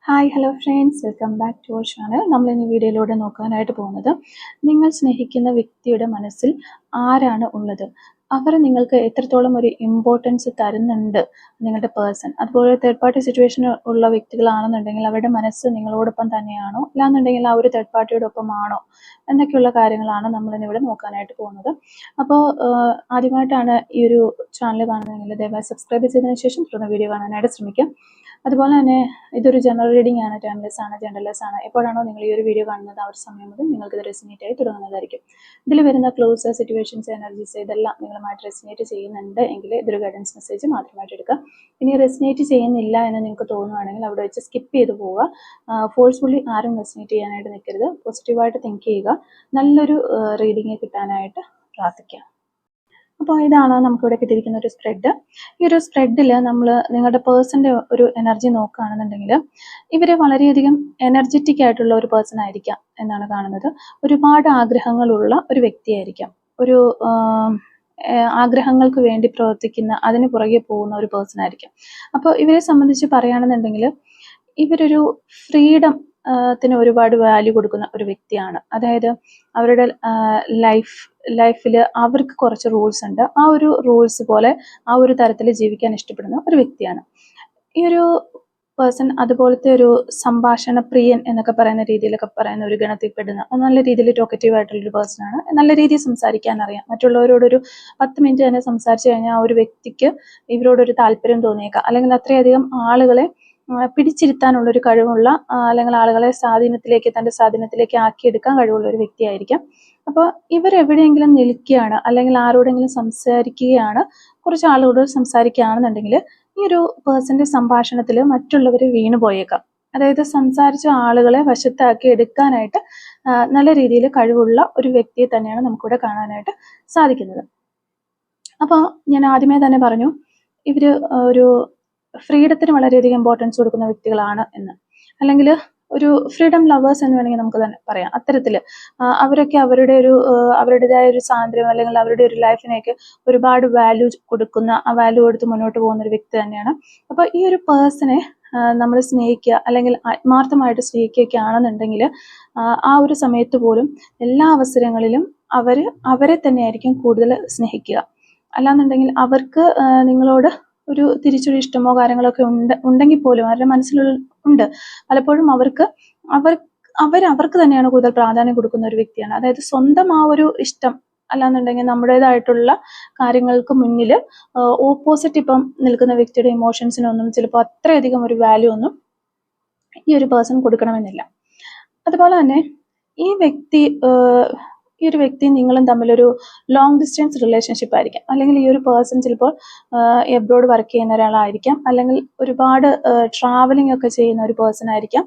Hi hello friends, welcome back to our channel. നമ്മൾ ഇന്ന് വീഡിയോയിലൂടെ നോക്കാനായിട്ട് പോകുന്നത്, നിങ്ങൾ സ്നേഹിക്കുന്ന വ്യക്തിയുടെ മനസ്സിൽ ആരാണ് ഉള്ളത്, അവർ നിങ്ങൾക്ക് എത്രത്തോളം ഒരു ഇമ്പോർട്ടൻസ് തരുന്നുണ്ട്, നിങ്ങളുടെ പേഴ്സൺ. അതുപോലെ തേർഡ് പാർട്ടി സിറ്റുവേഷൻ ഉള്ള വ്യക്തികളാണെന്നുണ്ടെങ്കിൽ അവരുടെ മനസ്സ് നിങ്ങളോടൊപ്പം തന്നെയാണോ, അല്ലാന്നുണ്ടെങ്കിൽ ആ ഒരു തേർഡ് പാർട്ടിയുടെ ഒപ്പമാണോ എന്നൊക്കെയുള്ള കാര്യങ്ങളാണ് നമ്മളിന്നിവിടെ നോക്കാനായിട്ട് പോകുന്നത്. അപ്പോൾ ആദ്യമായിട്ടാണ് ഈ ഒരു ചാനൽ കാണുന്നതെങ്കിൽ ദയവായി സബ്സ്ക്രൈബ് ചെയ്തതിനു ശേഷം തുടർന്ന് വീഡിയോ കാണാനായിട്ട് ശ്രമിക്കാം. അതുപോലെ തന്നെ ഇതൊരു ജനറൽ റീഡിംഗ് ആണ്, ടൈംലെസ് ആണ്, ജനറൽലെസ് ആണ്. എപ്പോഴാണോ നിങ്ങൾ ഈ ഒരു വീഡിയോ കാണുന്നത് ആ ഒരു സമയം മുതൽ നിങ്ങൾക്ക് ഇത് റെസിനേറ്റ് ആയി തുടങ്ങുന്നതായിരിക്കും. ഇതിൽ വരുന്ന ക്ലോസ്, സിറ്റുവേഷൻസ്, എനർജീസ് ഇതെല്ലാം നിങ്ങളുമായിട്ട് റെസിനേറ്റ് ചെയ്യുന്നുണ്ട് എങ്കിൽ ഇതൊരു ഗൈഡൻസ് മെസ്സേജ് മാത്രമായിട്ട് എടുക്കുക. ഇനി റെസിനേറ്റ് ചെയ്യുന്നില്ല എന്ന് നിങ്ങൾക്ക് തോന്നുകയാണെങ്കിൽ അവിടെ വെച്ച് സ്കിപ്പ് ചെയ്ത് പോവുക. ഫോഴ്സ്ഫുള്ളി ആരും റെസിനേറ്റ് ചെയ്യാനായിട്ട് നിൽക്കരുത്. പോസിറ്റീവായിട്ട് തിങ്ക് ചെയ്യുക. നല്ലൊരു റീഡിങ് കിട്ടാനായിട്ട് പ്രാർത്ഥിക്കുക. അപ്പോൾ ഇതാണ് നമുക്കിവിടെ കിട്ടിയിരിക്കുന്ന ഒരു സ്പ്രെഡ്. ഈ ഒരു സ്പ്രെഡിൽ നമ്മൾ നിങ്ങളുടെ പേഴ്സൻ്റെ ഒരു എനർജി നോക്കുകയാണെന്നുണ്ടെങ്കിൽ ഇവർ വളരെയധികം എനർജറ്റിക് ആയിട്ടുള്ള ഒരു പേഴ്സൺ ആയിരിക്കാം എന്നാണ് കാണുന്നത്. ഒരുപാട് ആഗ്രഹങ്ങളുള്ള ഒരു വ്യക്തിയായിരിക്കാം. ഒരു ആഗ്രഹങ്ങൾക്ക് വേണ്ടി പ്രവർത്തിക്കുന്ന, അതിന് പുറകെ പോകുന്ന ഒരു പേഴ്സൺ ആയിരിക്കാം. അപ്പോൾ ഇവരെ സംബന്ധിച്ച് പറയുകയാണെന്നുണ്ടെങ്കിൽ ഇവരൊരു ഫ്രീഡം ത്തിന് ഒരുപാട് വാല്യൂ കൊടുക്കുന്ന ഒരു വ്യക്തിയാണ്. അതായത് അവരുടെ ലൈഫിൽ അവർക്ക് കുറച്ച് റൂൾസ് ഉണ്ട്. ആ ഒരു റൂൾസ് പോലെ ആ ഒരു തരത്തിൽ ജീവിക്കാൻ ഇഷ്ടപ്പെടുന്ന ഒരു വ്യക്തിയാണ് ഈ ഒരു പേഴ്സൺ. അതുപോലത്തെ ഒരു സംഭാഷണ പ്രിയൻ എന്നൊക്കെ പറയുന്ന രീതിയിലൊക്കെ പറയുന്ന ഒരു ഗണത്തിൽപ്പെടുന്ന നല്ല രീതിയിൽ ടോക്കറ്റീവ് ആയിട്ടുള്ളൊരു പേഴ്സണാണ്. നല്ല രീതിയിൽ സംസാരിക്കാൻ അറിയാം. മറ്റുള്ളവരോടൊരു 10 മിനിറ്റ് തന്നെ സംസാരിച്ചു കഴിഞ്ഞാൽ ആ ഒരു വ്യക്തിക്ക് ഇവരോടൊരു താല്പര്യം തോന്നിയേക്കാം. അല്ലെങ്കിൽ അത്രയധികം ആളുകളെ പിടിച്ചിരുത്താനുള്ളൊരു കഴിവുള്ള, അല്ലെങ്കിൽ ആളുകളെ തൻ്റെ സ്വാധീനത്തിലേക്ക് ആക്കിയെടുക്കാൻ കഴിവുള്ള ഒരു വ്യക്തിയായിരിക്കാം. അപ്പോൾ ഇവരെവിടെയെങ്കിലും നിൽക്കുകയാണ്, അല്ലെങ്കിൽ ആരോടെങ്കിലും സംസാരിക്കുകയാണ്, കുറച്ച് ആളുകളോട് സംസാരിക്കുകയാണെന്നുണ്ടെങ്കിൽ ഈ ഒരു പേഴ്സന്റെ സംഭാഷണത്തിൽ മറ്റുള്ളവർ വീണു പോയേക്കാം. അതായത് സംസാരിച്ച ആളുകളെ വശത്താക്കി എടുക്കാനായിട്ട് നല്ല രീതിയിൽ കഴിവുള്ള ഒരു വ്യക്തിയെ തന്നെയാണ് നമുക്കിവിടെ കാണാനായിട്ട് സാധിക്കുന്നത്. അപ്പോൾ ഞാൻ ആദ്യമേ തന്നെ പറഞ്ഞു, ഇവർ ഒരു ഫ്രീഡത്തിന് വളരെയധികം ഇമ്പോർട്ടൻസ് കൊടുക്കുന്ന വ്യക്തികളാണ് എന്ന്. അല്ലെങ്കിൽ ഒരു ഫ്രീഡം ലവേഴ്സ് എന്ന് വേണമെങ്കിൽ നമുക്ക് തന്നെ പറയാം. അത്തരത്തിൽ അവരൊക്കെ അവരുടേതായ ഒരു സ്വാതന്ത്ര്യം, അല്ലെങ്കിൽ അവരുടെ ഒരു ലൈഫിനേക്ക് ഒരുപാട് വാല്യൂ കൊടുക്കുന്ന, ആ വാല്യൂ കൊടുത്ത് മുന്നോട്ട് പോകുന്ന ഒരു വ്യക്തി തന്നെയാണ്. അപ്പോൾ ഈ ഒരു പേഴ്സണെ നമ്മൾ സ്നേഹിക്കുക, അല്ലെങ്കിൽ ആത്മാർത്ഥമായിട്ട് സ്നേഹിക്കുകയൊക്കെ ആണെന്നുണ്ടെങ്കിൽ ആ ഒരു സമയത്ത് പോലും എല്ലാ അവസരങ്ങളിലും അവരെ തന്നെയായിരിക്കും കൂടുതൽ സ്നേഹിക്കുക. അല്ലാന്നുണ്ടെങ്കിൽ അവർക്ക് നിങ്ങളോട് ഒരു തിരിച്ചൊരു ഇഷ്ടമോ കാര്യങ്ങളൊക്കെ ഉണ്ടെങ്കിൽ പോലും അവരുടെ മനസ്സിലുണ്ട്. പലപ്പോഴും അവർക്ക് തന്നെയാണ് കൂടുതൽ പ്രാധാന്യം കൊടുക്കുന്ന ഒരു വ്യക്തിയാണ്. അതായത് സ്വന്തം ആ ഒരു ഇഷ്ടം അല്ലാന്നുണ്ടെങ്കിൽ നമ്മുടേതായിട്ടുള്ള കാര്യങ്ങൾക്ക് മുന്നിൽ ഓപ്പോസിറ്റ് ഇപ്പം നിൽക്കുന്ന വ്യക്തിയുടെ ഇമോഷൻസിനൊന്നും ചിലപ്പോൾ അത്രയധികം ഒരു വാല്യൂ ഒന്നും ഈ ഒരു പേഴ്സൺ കൊടുക്കണമെന്നില്ല. അതുപോലെ തന്നെ ഈ ഒരു വ്യക്തി നിങ്ങളും തമ്മിലൊരു ലോങ് ഡിസ്റ്റൻസ് റിലേഷൻഷിപ്പ് ആയിരിക്കാം. അല്ലെങ്കിൽ ഈ ഒരു പേഴ്സൺ ചിലപ്പോൾ എബ്രോഡ് വർക്ക് ചെയ്യുന്ന ഒരാളായിരിക്കാം, അല്ലെങ്കിൽ ഒരുപാട് ട്രാവലിംഗ് ഒക്കെ ചെയ്യുന്ന ഒരു പേഴ്സൺ ആയിരിക്കാം.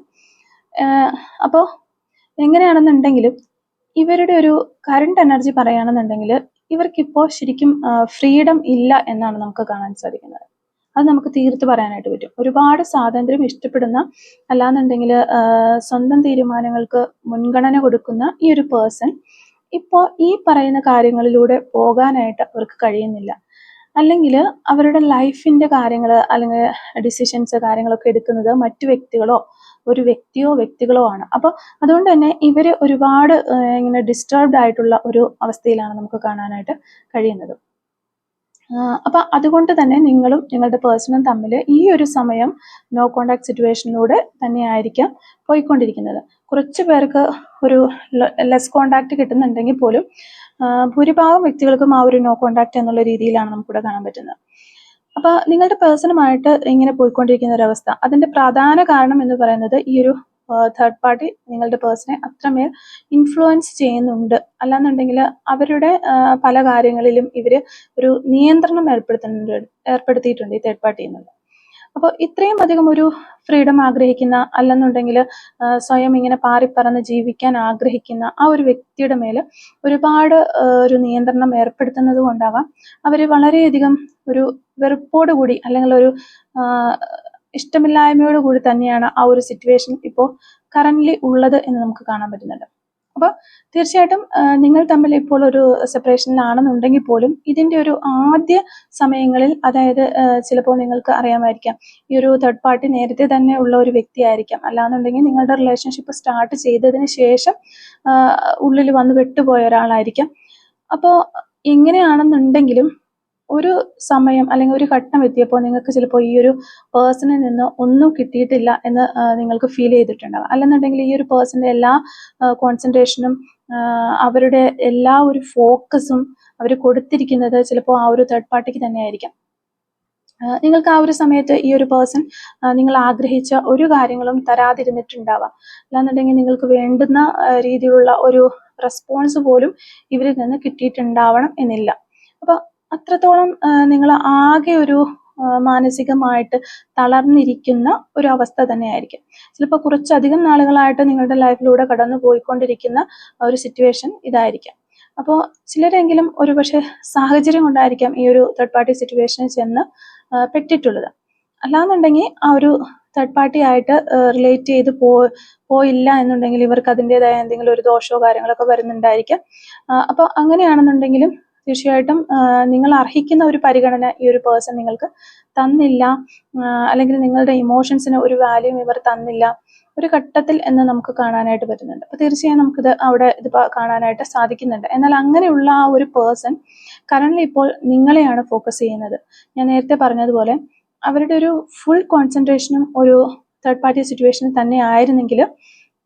അപ്പോൾ എങ്ങനെയാണെന്നുണ്ടെങ്കിലും ഇവരുടെ ഒരു കറണ്ട് എനർജി പറയുകയാണെന്നുണ്ടെങ്കിൽ ഇവർക്കിപ്പോൾ ശരിക്കും ഫ്രീഡം ഇല്ല എന്നാണ് നമുക്ക് കാണാൻ സാധിക്കുന്നത്. അത് നമുക്ക് തീർത്ത് പറയാനായിട്ട് പറ്റും. ഒരുപാട് സ്വാതന്ത്ര്യം ഇഷ്ടപ്പെടുന്ന, അല്ലാന്നുണ്ടെങ്കിൽ സ്വന്തം തീരുമാനങ്ങൾക്ക് മുൻഗണന കൊടുക്കുന്ന ഈ ഒരു പേഴ്സൺ ഇപ്പോൾ ഈ പറയുന്ന കാര്യങ്ങളിലൂടെ പോകാനായിട്ട് അവർക്ക് കഴിയുന്നില്ല. അല്ലെങ്കിൽ അവരുടെ ലൈഫിൻ്റെ കാര്യങ്ങൾ, അല്ലെങ്കിൽ ഡിസിഷൻസ് കാര്യങ്ങളൊക്കെ എടുക്കുന്നത് മറ്റു വ്യക്തികളോ ഒരു വ്യക്തികളോ ആണ്. അപ്പോൾ അതുകൊണ്ട് തന്നെ ഇവർ ഒരുപാട് ഇങ്ങനെ ഡിസ്റ്റർബ്ഡ് ആയിട്ടുള്ള ഒരു അവസ്ഥയിലാണ് നമുക്ക് കാണാനായിട്ട് കഴിയുന്നത്. അപ്പം അതുകൊണ്ട് തന്നെ നിങ്ങളും നിങ്ങളുടെ പേഴ്സണും തമ്മിൽ ഈ ഒരു സമയം നോ കോണ്ടാക്ട് സിറ്റുവേഷനിലൂടെ തന്നെയായിരിക്കാം പോയിക്കൊണ്ടിരിക്കുന്നത്. കുറച്ച് പേർക്ക് ഒരു ലെസ് കോണ്ടാക്ട് കിട്ടുന്നുണ്ടെങ്കിൽ പോലും ഭൂരിഭാഗം വ്യക്തികൾക്കും ആ ഒരു നോ കോണ്ടാക്ട് എന്നുള്ള രീതിയിലാണ് നമുക്കിവിടെ കാണാൻ പറ്റുന്നത്. അപ്പോൾ നിങ്ങളുടെ പേഴ്സണുമായിട്ട് ഇങ്ങനെ പോയിക്കൊണ്ടിരിക്കുന്ന ഒരവസ്ഥ, അതിൻ്റെ പ്രധാന കാരണം എന്ന് പറയുന്നത് ഈ ഒരു തേർഡ് പാർട്ടി നിങ്ങളുടെ പേഴ്സണെ അത്രമേൽ ഇൻഫ്ലുവൻസ് ചെയ്യുന്നുണ്ട്. അല്ലാന്നുണ്ടെങ്കിൽ അവരുടെ പല കാര്യങ്ങളിലും ഇവർ ഒരു നിയന്ത്രണം ഏർപ്പെടുത്തിയിട്ടുണ്ട് ഈ തേർഡ് പാർട്ടി എന്നുള്ളത്. അപ്പോൾ ഇത്രയും അധികം ഒരു ഫ്രീഡം ആഗ്രഹിക്കുന്ന, അല്ലെന്നുണ്ടെങ്കിൽ സ്വയം ഇങ്ങനെ പാറിപ്പറന്ന് ജീവിക്കാൻ ആഗ്രഹിക്കുന്ന ആ ഒരു വ്യക്തിയുടെ മേൽ ഒരുപാട് ഒരു നിയന്ത്രണം ഏർപ്പെടുത്തുന്നത് കൊണ്ടാവാം അവർ വളരെയധികം ഒരു വെറുപ്പോട് കൂടി, അല്ലെങ്കിൽ ഒരു ഇഷ്ടമില്ലായ്മയോട് കൂടി തന്നെയാണ് ആ ഒരു സിറ്റുവേഷൻ ഇപ്പോൾ കറൻ്റ്ലി ഉള്ളത് എന്ന് നമുക്ക് കാണാൻ പറ്റുന്നുണ്ട്. അപ്പോൾ തീർച്ചയായിട്ടും നിങ്ങൾ തമ്മിൽ ഇപ്പോൾ ഒരു സെപ്പറേഷനിലാണെന്നുണ്ടെങ്കിൽ പോലും ഇതിൻ്റെ ഒരു ആദ്യ സമയങ്ങളിൽ, അതായത് ചിലപ്പോൾ നിങ്ങൾക്ക് അറിയാമായിരിക്കാം ഈ ഒരു തേർഡ് പാർട്ടി നേരത്തെ തന്നെ ഉള്ള ഒരു വ്യക്തിയായിരിക്കാം, അല്ലാന്നുണ്ടെങ്കിൽ നിങ്ങളുടെ റിലേഷൻഷിപ്പ് സ്റ്റാർട്ട് ചെയ്തതിന് ശേഷം ഉള്ളിൽ വന്ന് വിട്ടുപോയ ഒരാളായിരിക്കാം. അപ്പോൾ എങ്ങനെയാണെന്നുണ്ടെങ്കിലും ഒരു സമയം അല്ലെങ്കിൽ ഒരു ഘട്ടം എത്തിയപ്പോൾ നിങ്ങൾക്ക് ചിലപ്പോൾ ഈ ഒരു പേഴ്സണിൽ നിന്ന് ഒന്നും കിട്ടിയിട്ടില്ല എന്ന് നിങ്ങൾക്ക് ഫീൽ ചെയ്തിട്ടുണ്ടാകും. അല്ലെന്നുണ്ടെങ്കിൽ ഈ ഒരു പേഴ്സണിൻ്റെ എല്ലാ കോൺസെൻട്രേഷനും അവരുടെ എല്ലാ ഒരു ഫോക്കസും അവർ കൊടുത്തിരിക്കുന്നത് ചിലപ്പോൾ ആ ഒരു തേർഡ് പാർട്ടിക്ക് തന്നെയായിരിക്കാം. നിങ്ങൾക്ക് ആ ഒരു സമയത്ത് ഈ ഒരു പേഴ്സൺ നിങ്ങൾ ആഗ്രഹിച്ച ഒരു കാര്യങ്ങളും തരാതിരുന്നിട്ടുണ്ടാവാം. അല്ലാന്നുണ്ടെങ്കിൽ നിങ്ങൾക്ക് വേണ്ടുന്ന രീതിയിലുള്ള ഒരു റെസ്പോൺസ് പോലും ഇവരിൽ നിന്ന് കിട്ടിയിട്ടുണ്ടാവണം എന്നില്ല. അപ്പോൾ അത്രത്തോളം നിങ്ങൾ ആകെ ഒരു മാനസികമായിട്ട് തളർന്നിരിക്കുന്ന ഒരു അവസ്ഥ തന്നെയായിരിക്കും. ചിലപ്പോൾ കുറച്ചധികം നാളുകളായിട്ട് നിങ്ങളുടെ ലൈഫിലൂടെ കടന്നു പോയിക്കൊണ്ടിരിക്കുന്ന ഒരു സിറ്റുവേഷൻ ഇതായിരിക്കാം. അപ്പോൾ ചിലരെങ്കിലും ഒരു പക്ഷേ സാഹചര്യം കൊണ്ടായിരിക്കാം ഈ ഒരു തേർഡ് പാർട്ടി സിറ്റുവേഷനിൽ ചെന്ന് പെട്ടിട്ടുള്ളത്. അല്ലാന്നുണ്ടെങ്കിൽ ആ ഒരു തേർഡ് പാർട്ടി ആയിട്ട് റിലേറ്റ് ചെയ്ത് പോയില്ല എന്നുണ്ടെങ്കിൽ ഇവർക്ക് അതിൻ്റെതായ എന്തെങ്കിലും ഒരു ദോഷമോ കാര്യങ്ങളൊക്കെ വരുന്നുണ്ടായിരിക്കാം. അപ്പോൾ അങ്ങനെയാണെന്നുണ്ടെങ്കിലും തീർച്ചയായിട്ടും നിങ്ങൾ അർഹിക്കുന്ന ഒരു പരിഗണന ഈ ഒരു പേഴ്സൺ നിങ്ങൾക്ക് തന്നില്ല, അല്ലെങ്കിൽ നിങ്ങളുടെ ഇമോഷൻസിന് ഒരു വാല്യൂം ഇവർ തന്നില്ല ഒരു ഘട്ടത്തിൽ എന്ന് നമുക്ക് കാണാനായിട്ട് പറ്റുന്നുണ്ട്. അപ്പോൾ തീർച്ചയായും നമുക്കിത് അവിടെ ഇത് കാണാനായിട്ട് സാധിക്കുന്നുണ്ട്. എന്നാൽ അങ്ങനെയുള്ള ആ ഒരു പേഴ്സൺ കറണ്ട്ലി ഇപ്പോൾ നിങ്ങളെയാണ് ഫോക്കസ് ചെയ്യുന്നത്. ഞാൻ നേരത്തെ പറഞ്ഞതുപോലെ അവരുടെ ഒരു ഫുൾ കോൺസെൻട്രേഷനും ഒരു തേർഡ് പാർട്ടി സിറ്റുവേഷനിൽ തന്നെ ആയിരുന്നെങ്കിൽ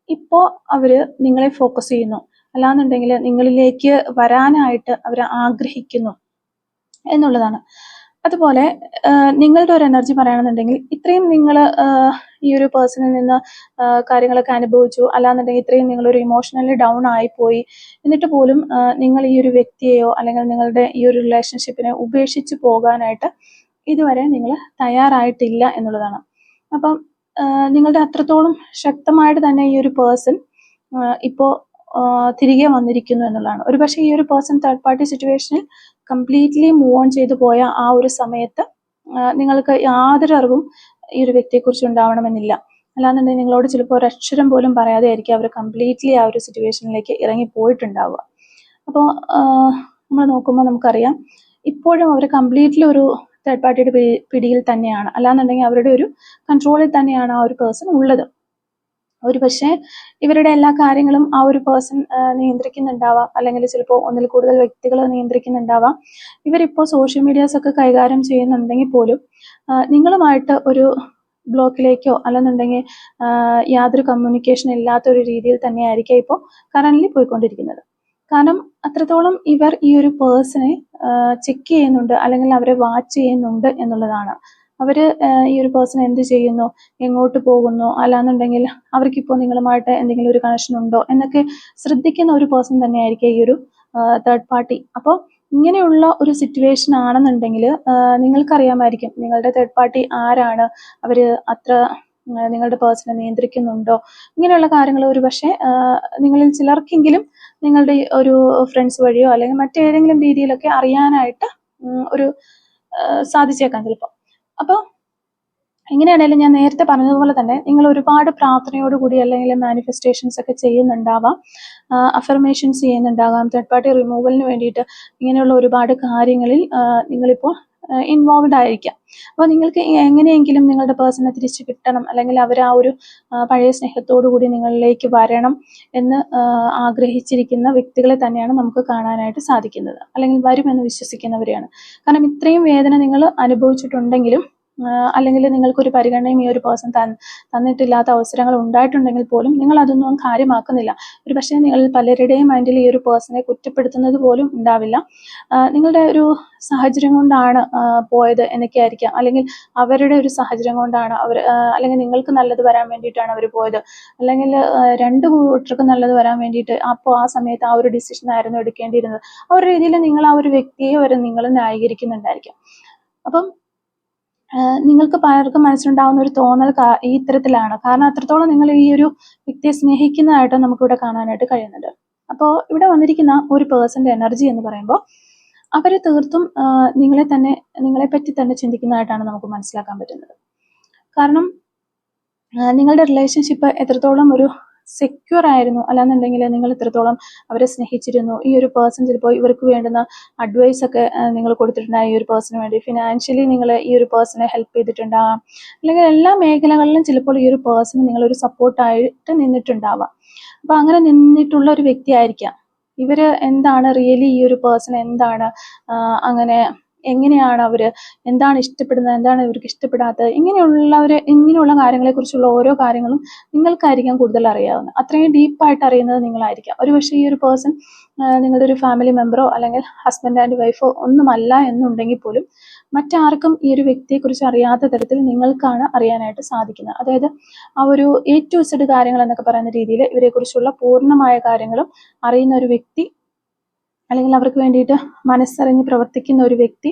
ഇപ്പോൾ അവർ നിങ്ങളെ ഫോക്കസ് ചെയ്യുന്നു, അല്ലാന്നുണ്ടെങ്കിൽ നിങ്ങളിലേക്ക് വരാനായിട്ട് അവർ ആഗ്രഹിക്കുന്നു എന്നുള്ളതാണ്. അതുപോലെ നിങ്ങളുടെ ഒരു എനർജി പറയുകയാണെന്നുണ്ടെങ്കിൽ ഇത്രയും നിങ്ങൾ ഈ ഒരു പേഴ്സണിൽ നിന്ന് കാര്യങ്ങളൊക്കെ അനുഭവിച്ചു, അല്ലാന്നുണ്ടെങ്കിൽ ഇത്രയും നിങ്ങളൊരു ഇമോഷണലി ഡൗൺ ആയിപ്പോയി, എന്നിട്ട് പോലും നിങ്ങൾ ഈ ഒരു വ്യക്തിയെയോ അല്ലെങ്കിൽ നിങ്ങളുടെ ഈ ഒരു റിലേഷൻഷിപ്പിനെ ഉപേക്ഷിച്ച് പോകാനായിട്ട് ഇതുവരെ നിങ്ങൾ തയ്യാറായിട്ടില്ല എന്നുള്ളതാണ്. അപ്പം നിങ്ങളുടെ അത്രത്തോളം ശക്തമായിട്ട് തന്നെ ഈ ഒരു പേഴ്സൺ ഇപ്പോൾ തിരികെ വന്നിരിക്കുന്നു എന്നുള്ളതാണ്. ഒരു പക്ഷേ ഈ ഒരു പേഴ്സൺ തേർഡ് പാർട്ടി സിറ്റുവേഷനിൽ കംപ്ലീറ്റ്ലി മൂവ് ഓൺ ചെയ്തു പോയ ആ ഒരു സമയത്ത് നിങ്ങൾക്ക് യാതൊരു അറിവും ഈ ഒരു വ്യക്തിയെക്കുറിച്ച് ഉണ്ടാവണമെന്നില്ല. അല്ലാന്നുണ്ടെങ്കിൽ നിങ്ങളോട് ചിലപ്പോൾ ഒരു അക്ഷരം പോലും പറയാതെ ആയിരിക്കും അവർ കംപ്ലീറ്റ്ലി ആ ഒരു സിറ്റുവേഷനിലേക്ക് ഇറങ്ങി പോയിട്ടുണ്ടാവുക. അപ്പോൾ നമ്മൾ നോക്കുമ്പോൾ നമുക്കറിയാം ഇപ്പോഴും അവർ കംപ്ലീറ്റ്ലി ഒരു തേർഡ് പാർട്ടിയുടെ പിടിയിൽ തന്നെയാണ്, അല്ലാന്നുണ്ടെങ്കിൽ അവരുടെ ഒരു കൺട്രോളിൽ തന്നെയാണ് ആ ഒരു പേഴ്സൺ ഉള്ളത്. ഒരു പക്ഷേ ഇവരുടെ എല്ലാ കാര്യങ്ങളും ആ ഒരു പേഴ്സൺ നിയന്ത്രിക്കുന്നുണ്ടാവാം, അല്ലെങ്കിൽ ചിലപ്പോൾ ഒന്നിൽ കൂടുതൽ വ്യക്തികൾ നിയന്ത്രിക്കുന്നുണ്ടാവാം. ഇവരിപ്പോൾ സോഷ്യൽ മീഡിയാസ് ഒക്കെ കൈകാര്യം ചെയ്യുന്നുണ്ടെങ്കിൽ പോലും നിങ്ങളുമായിട്ട് ഒരു ബ്ലോക്കിലേക്കോ അല്ലെന്നുണ്ടെങ്കിൽ യാതൊരു കമ്മ്യൂണിക്കേഷൻ ഇല്ലാത്തൊരു രീതിയിൽ തന്നെയായിരിക്കും ഇപ്പോൾ കറന്റ്ലി പോയിക്കൊണ്ടിരിക്കുന്നത്. കാരണം അത്രത്തോളം ഇവർ ഈ ഒരു പേഴ്സണെ ചെക്ക് ചെയ്യുന്നുണ്ട്, അല്ലെങ്കിൽ അവരെ വാച്ച് ചെയ്യുന്നുണ്ട് എന്നുള്ളതാണ്. അവർ ഈ ഒരു പേഴ്സൺ എന്ത് ചെയ്യുന്നു, എങ്ങോട്ട് പോകുന്നു, അല്ലാന്നുണ്ടെങ്കിൽ അവർക്കിപ്പോൾ നിങ്ങളുമായിട്ട് എന്തെങ്കിലും ഒരു കണക്ഷൻ ഉണ്ടോ എന്നൊക്കെ ശ്രദ്ധിക്കുന്ന ഒരു പേഴ്സൺ തന്നെയായിരിക്കും ഈ ഒരു തേർഡ് പാർട്ടി. അപ്പോൾ ഇങ്ങനെയുള്ള ഒരു സിറ്റുവേഷൻ ആണെന്നുണ്ടെങ്കിൽ നിങ്ങൾക്കറിയാമായിരിക്കും നിങ്ങളുടെ തേർഡ് പാർട്ടി ആരാണ്, അവർ അത്ര നിങ്ങളുടെ പേഴ്സണെ നിയന്ത്രിക്കുന്നുണ്ടോ, ഇങ്ങനെയുള്ള കാര്യങ്ങൾ ഒരു പക്ഷേ നിങ്ങളിൽ ചിലർക്കെങ്കിലും നിങ്ങളുടെ ഒരു ഫ്രണ്ട്സ് വഴിയോ അല്ലെങ്കിൽ മറ്റേതെങ്കിലും രീതിയിലൊക്കെ അറിയാനായിട്ട് ഒരു സാധിച്ചേക്കാം ചിലപ്പോൾ. അപ്പോൾ എങ്ങനെയാണെങ്കിലും ഞാൻ നേരത്തെ പറഞ്ഞതുപോലെ തന്നെ നിങ്ങൾ ഒരുപാട് പ്രാർത്ഥനയോടുകൂടി അല്ലെങ്കിൽ മാനിഫെസ്റ്റേഷൻസ് ഒക്കെ ചെയ്യുന്നുണ്ടാവാം, അഫർമേഷൻസ് ചെയ്യുന്നുണ്ടാകാം, തേർഡ് പാർട്ടി റിമൂവലിന് വേണ്ടിയിട്ട് ഇങ്ങനെയുള്ള ഒരുപാട് കാര്യങ്ങളിൽ നിങ്ങളിപ്പോൾ ഇൻവോൾവ് ആയിരിക്കാം. അപ്പോൾ നിങ്ങൾക്ക് എങ്ങനെയെങ്കിലും നിങ്ങളുടെ പേഴ്സണെ തിരിച്ചു കിട്ടണം, അല്ലെങ്കിൽ അവർ ആ ഒരു പഴയ സ്നേഹത്തോടു കൂടി നിങ്ങളിലേക്ക് വരണം എന്ന് ആഗ്രഹിച്ചിരിക്കുന്ന വ്യക്തികളെ തന്നെയാണ് നമുക്ക് കാണാനായിട്ട് സാധിക്കുന്നത്, അല്ലെങ്കിൽ വരുമെന്ന് വിശ്വസിക്കുന്നവരെയാണ്. കാരണം ഇത്രയും വേദന നിങ്ങൾ അനുഭവിച്ചിട്ടുണ്ടെങ്കിലും അല്ലെങ്കിൽ നിങ്ങൾക്കൊരു പരിഗണനയും ഈ ഒരു പേഴ്സൺ തന്നിട്ടില്ലാത്ത അവസരങ്ങൾ ഉണ്ടായിട്ടുണ്ടെങ്കിൽ പോലും നിങ്ങൾ അതൊന്നും കാര്യമാക്കുന്നില്ല. ഒരു പക്ഷേ നിങ്ങൾ പലരുടെയും മൈൻഡിൽ ഈ ഒരു പേഴ്സണെ കുറ്റപ്പെടുത്തുന്നത് പോലും ഉണ്ടാവില്ല. നിങ്ങളുടെ ഒരു സാഹചര്യം കൊണ്ടാണ് പോയത് എന്നൊക്കെ ആയിരിക്കാം, അല്ലെങ്കിൽ അവരുടെ ഒരു സാഹചര്യം കൊണ്ടാണ് അവർ, അല്ലെങ്കിൽ നിങ്ങൾക്ക് നല്ലത് വരാൻ വേണ്ടിയിട്ടാണ് അവർ പോയത്, അല്ലെങ്കിൽ രണ്ടു കൂട്ടർക്കും നല്ലത് വരാൻ വേണ്ടിയിട്ട് അപ്പോൾ ആ സമയത്ത് ആ ഒരു ഡിസിഷൻ ആയിരുന്നു എടുക്കേണ്ടിയിരുന്നത്. ആ ഒരു രീതിയിൽ നിങ്ങൾ ആ ഒരു വ്യക്തിയെ വരെ നിങ്ങൾ ന്യായീകരിക്കുന്നുണ്ടായിരിക്കും. അപ്പം നിങ്ങൾക്ക് പലർക്കും മനസ്സിലുണ്ടാകുന്ന ഒരു തോന്നൽ ഈ ഇത്തരത്തിലാണ്. കാരണം അത്രത്തോളം നിങ്ങൾ ഈ ഒരു വ്യക്തിയെ സ്നേഹിക്കുന്നതായിട്ട് നമുക്കിവിടെ കാണാനായിട്ട് കഴിയുന്നുണ്ട്. അപ്പോൾ ഇവിടെ വന്നിരിക്കുന്ന ഒരു പേഴ്സന്റെ എനർജി എന്ന് പറയുമ്പോൾ അവർ തീർത്തും നിങ്ങളെപ്പറ്റി തന്നെ ചിന്തിക്കുന്നതായിട്ടാണ് നമുക്ക് മനസ്സിലാക്കാൻ പറ്റുന്നത്. കാരണം നിങ്ങളുടെ റിലേഷൻഷിപ്പ് എത്രത്തോളം ഒരു സെക്യൂർ ആയിരുന്നു, അല്ലാന്നുണ്ടെങ്കിൽ നിങ്ങൾ ഇത്രത്തോളം അവരെ സ്നേഹിച്ചിരുന്നു. ഈ ഒരു പേഴ്സൺ ചിലപ്പോൾ ഇവർക്ക് വേണ്ടുന്ന അഡ്വൈസ് ഒക്കെ നിങ്ങൾ കൊടുത്തിട്ടുണ്ടാകും. ഈ ഒരു പേഴ്സണിന് വേണ്ടി ഫിനാൻഷ്യലി നിങ്ങൾ ഈ ഒരു പേഴ്സണെ ഹെൽപ്പ് ചെയ്തിട്ടുണ്ടാകാം, അല്ലെങ്കിൽ എല്ലാ മേഖലകളിലും ചിലപ്പോൾ ഈ ഒരു പേഴ്സൺ നിങ്ങളൊരു സപ്പോർട്ടായിട്ട് നിന്നിട്ടുണ്ടാവാം. അപ്പോൾ അങ്ങനെ നിന്നിട്ടുള്ള ഒരു വ്യക്തിയായിരിക്കാം. ഇവര് എന്താണ് റിയലി, ഈ ഒരു പേഴ്സൺ എന്താണ്, അങ്ങനെ എങ്ങനെയാണ് അവര്, എന്താണ് ഇഷ്ടപ്പെടുന്നത്, എന്താണ് ഇവർക്ക് ഇഷ്ടപ്പെടാത്തത്, ഇങ്ങനെയുള്ള കാര്യങ്ങളെക്കുറിച്ചുള്ള ഓരോ കാര്യങ്ങളും നിങ്ങൾക്കായിരിക്കാം കൂടുതൽ അറിയാവുന്നത്. അത്രയും ഡീപ്പായിട്ട് അറിയുന്നത് നിങ്ങളായിരിക്കാം. ഒരുപക്ഷെ ഈ ഒരു പേഴ്സൺ നിങ്ങളുടെ ഒരു ഫാമിലി മെമ്പറോ അല്ലെങ്കിൽ ഹസ്ബൻഡ് ആൻഡ് വൈഫോ ഒന്നുമല്ല എന്നുണ്ടെങ്കിൽ പോലും മറ്റാർക്കും ഈ ഒരു വ്യക്തിയെക്കുറിച്ച് അറിയാത്ത തരത്തിൽ നിങ്ങൾക്കാണ് അറിയാനായിട്ട് സാധിക്കുന്നത്. അതായത് ആ ഒരു A to Z കാര്യങ്ങൾ എന്നൊക്കെ പറയുന്ന രീതിയിൽ ഇവരെക്കുറിച്ചുള്ള പൂർണ്ണമായ കാര്യങ്ങളും അറിയുന്ന ഒരു വ്യക്തി, അല്ലെങ്കിൽ അവർക്ക് വേണ്ടിയിട്ട് മനസ്സറിഞ്ഞ് പ്രവർത്തിക്കുന്ന ഒരു വ്യക്തി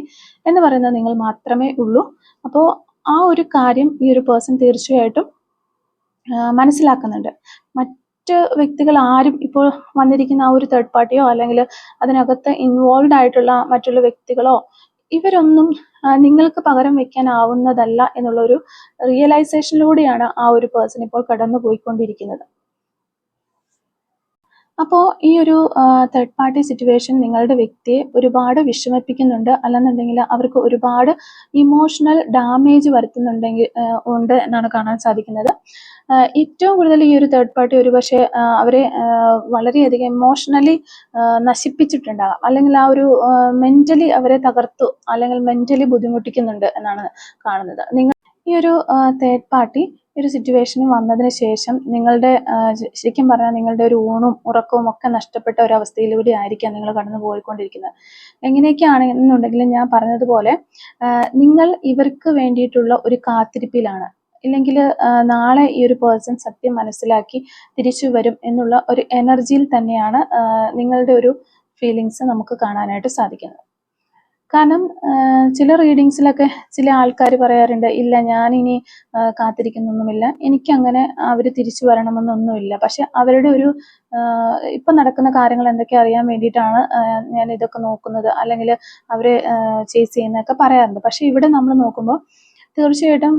എന്ന് പറയുന്നത് നിങ്ങൾ മാത്രമേ ഉള്ളൂ. അപ്പോൾ ആ ഒരു കാര്യം ഈ ഒരു പേഴ്സൺ തീർച്ചയായിട്ടും മനസ്സിലാക്കുന്നുണ്ട്. മറ്റ് വ്യക്തികൾ ആരും ഇപ്പോൾ വന്നിരിക്കുന്ന ആ ഒരു തേർഡ് പാർട്ടിയോ അല്ലെങ്കിൽ അതിനകത്ത് ഇൻവോൾവ് ആയിട്ടുള്ള മറ്റുള്ള വ്യക്തികളോ ഇവരൊന്നും നിങ്ങൾക്ക് പകരം വെക്കാനാവുന്നതല്ല എന്നുള്ള ഒരു റിയലൈസേഷനിലൂടെയാണ് ആ ഒരു പേഴ്സൺ ഇപ്പോൾ കടന്നു പോയിക്കൊണ്ടിരിക്കുന്നത്. അപ്പോൾ ഈ ഒരു തേർഡ് പാർട്ടി സിറ്റുവേഷൻ നിങ്ങളുടെ വ്യക്തിയെ ഒരുപാട് വിഷമിപ്പിക്കുന്നുണ്ട്, അല്ലെന്നുണ്ടെങ്കിൽ അവർക്ക് ഒരുപാട് ഇമോഷണൽ ഡാമേജ് വരുത്തുന്നുണ്ടെങ്കിൽ ഉണ്ട് എന്നാണ് കാണാൻ സാധിക്കുന്നത്. ഏറ്റവും കൂടുതൽ ഈ ഒരു തേർഡ് പാർട്ടി ഒരുപക്ഷെ അവരെ വളരെയധികം ഇമോഷണലി നശിപ്പിച്ചിട്ടുണ്ടാകാം, അല്ലെങ്കിൽ ആ ഒരു മെന്റലി അവരെ തകർത്തു, അല്ലെങ്കിൽ മെന്റലി ബുദ്ധിമുട്ടിക്കുന്നുണ്ട് എന്നാണ് കാണുന്നത്. നിങ്ങൾ ഈ ഒരു തേർഡ് പാർട്ടി ഒരു സിറ്റുവേഷനിൽ വന്നതിന് ശേഷം നിങ്ങളുടെ ശരിക്കും പറഞ്ഞാൽ നിങ്ങളുടെ ഒരു ഊണും ഉറക്കവും ഒക്കെ നഷ്ടപ്പെട്ട ഒരു അവസ്ഥയിലൂടെ ആയിരിക്കാം നിങ്ങൾ കടന്നു പോയിക്കൊണ്ടിരിക്കുന്നത്. എങ്ങനെയൊക്കെയാണെന്നുണ്ടെങ്കിലും ഞാൻ പറഞ്ഞതുപോലെ നിങ്ങൾ ഇവർക്ക് വേണ്ടിയിട്ടുള്ള ഒരു കാത്തിരിപ്പിലാണ്. ഇല്ലെങ്കിൽ നാളെ ഈ ഒരു പേഴ്സൺ സത്യം മനസ്സിലാക്കി തിരിച്ചു വരും എന്നുള്ള ഒരു എനർജിയിൽ തന്നെയാണ് നിങ്ങളുടെ ഒരു ഫീലിങ്സ് നമുക്ക് കാണാനായിട്ട് സാധിക്കുന്നത്. കാരണം ചില റീഡിങ്സിലൊക്കെ ചില ആൾക്കാർ പറയാറുണ്ട്, ഇല്ല ഞാനിനി കാത്തിരിക്കുന്നൊന്നുമില്ല, എനിക്കങ്ങനെ അവർ തിരിച്ചു വരണമെന്നൊന്നുമില്ല, പക്ഷെ അവരുടെ ഒരു ഇപ്പം നടക്കുന്ന കാര്യങ്ങൾ എന്തൊക്കെ അറിയാൻ വേണ്ടിയിട്ടാണ് ഞാൻ ഇതൊക്കെ നോക്കുന്നത്, അല്ലെങ്കിൽ അവരെ ചേസ് ചെയ്യുന്നതൊക്കെ പറയാറുണ്ട്. പക്ഷെ ഇവിടെ നമ്മൾ നോക്കുമ്പോൾ തീർച്ചയായിട്ടും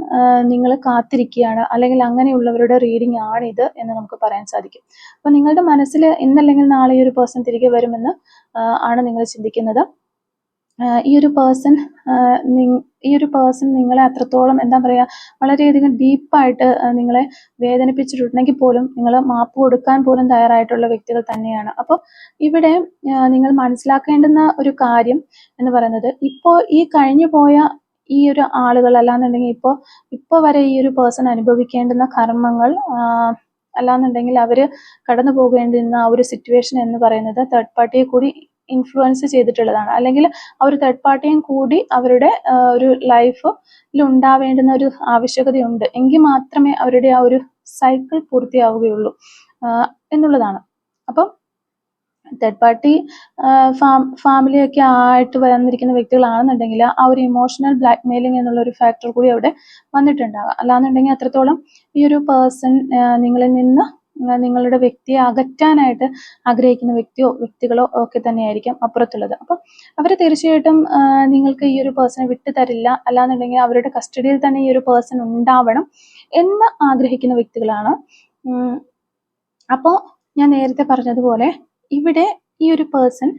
നിങ്ങൾ കാത്തിരിക്കുകയാണ്, അല്ലെങ്കിൽ അങ്ങനെയുള്ളവരുടെ റീഡിംഗ് ആണിത് എന്ന് നമുക്ക് പറയാൻ സാധിക്കും. അപ്പോൾ നിങ്ങളുടെ മനസ്സിൽ ഇന്നല്ലെങ്കിൽ നാളെ ഈ ഒരു പേഴ്സൺ തിരികെ വരുമെന്ന് ആണ് നിങ്ങൾ ചിന്തിക്കുന്നത്. ഈ ഒരു പേഴ്സൺ നിങ്ങളെ അത്രത്തോളം എന്താ പറയുക, വളരെയധികം ഡീപ്പായിട്ട് നിങ്ങളെ വേദനിപ്പിച്ചിട്ടുണ്ടെങ്കിൽ പോലും നിങ്ങൾ മാപ്പ് കൊടുക്കാൻ പോലും തയ്യാറായിട്ടുള്ള വ്യക്തികൾ തന്നെയാണ്. അപ്പോൾ ഇവിടെ നിങ്ങൾ മനസ്സിലാക്കേണ്ടുന്ന ഒരു കാര്യം എന്ന് പറയുന്നത്, ഇപ്പോൾ ഈ കഴിഞ്ഞു പോയ ഈ ഒരു ആളുകൾ അല്ലാന്നുണ്ടെങ്കിൽ ഇപ്പോൾ വരെ ഈ ഒരു പേഴ്സൺ അനുഭവിക്കേണ്ടുന്ന കർമ്മങ്ങൾ, അല്ലാന്നുണ്ടെങ്കിൽ അവര് കടന്നു പോകേണ്ടുന്ന ആ ഒരു സിറ്റുവേഷൻ എന്ന് പറയുന്നത് തേർഡ് പാർട്ടിയെ കൂടി ഇൻഫ്ലുവൻസ് ചെയ്തിട്ടുള്ളതാണ്, അല്ലെങ്കിൽ ആ ഒരു തേർഡ് പാർട്ടിയും കൂടി അവരുടെ ഒരു ലൈഫിൽ ഉണ്ടാവേണ്ടുന്ന ഒരു ആവശ്യകതയുണ്ട്, എങ്കിൽ മാത്രമേ അവരുടെ ആ ഒരു സൈക്കിൾ പൂർത്തിയാവുകയുള്ളൂ എന്നുള്ളതാണ്. അപ്പം തേർഡ് പാർട്ടി ഫാമിലിയൊക്കെ ആയിട്ട് വന്നിരിക്കുന്ന വ്യക്തികളാണെന്നുണ്ടെങ്കിൽ ആ ഒരു ഇമോഷണൽ ബ്ലാക്ക് മെയിലിംഗ് എന്നുള്ള ഒരു ഫാക്ടർ കൂടി അവിടെ വന്നിട്ടുണ്ടാകാം. അല്ലാന്നുണ്ടെങ്കിൽ അത്രത്തോളം ഈ ഒരു പേഴ്സൺ നിങ്ങളിൽ നിന്ന് നിങ്ങളുടെ വ്യക്തിയെ അകറ്റാനായിട്ട് ആഗ്രഹിക്കുന്ന വ്യക്തികളോ ഒക്കെ തന്നെയായിരിക്കും അപ്പുറത്തുള്ളത്. അപ്പം അവർ തീർച്ചയായിട്ടും നിങ്ങൾക്ക് ഈ ഒരു പേഴ്സണെ വിട്ടു തരില്ല, അല്ലാന്നുണ്ടെങ്കിൽ അവരുടെ കസ്റ്റഡിയിൽ തന്നെ ഈ ഒരു പേഴ്സൺ ഉണ്ടാവണം എന്ന് ആഗ്രഹിക്കുന്ന വ്യക്തികളാണ്. അപ്പോൾ ഞാൻ നേരത്തെ പറഞ്ഞതുപോലെ ഇവിടെ ഈ ഒരു പേഴ്സൺ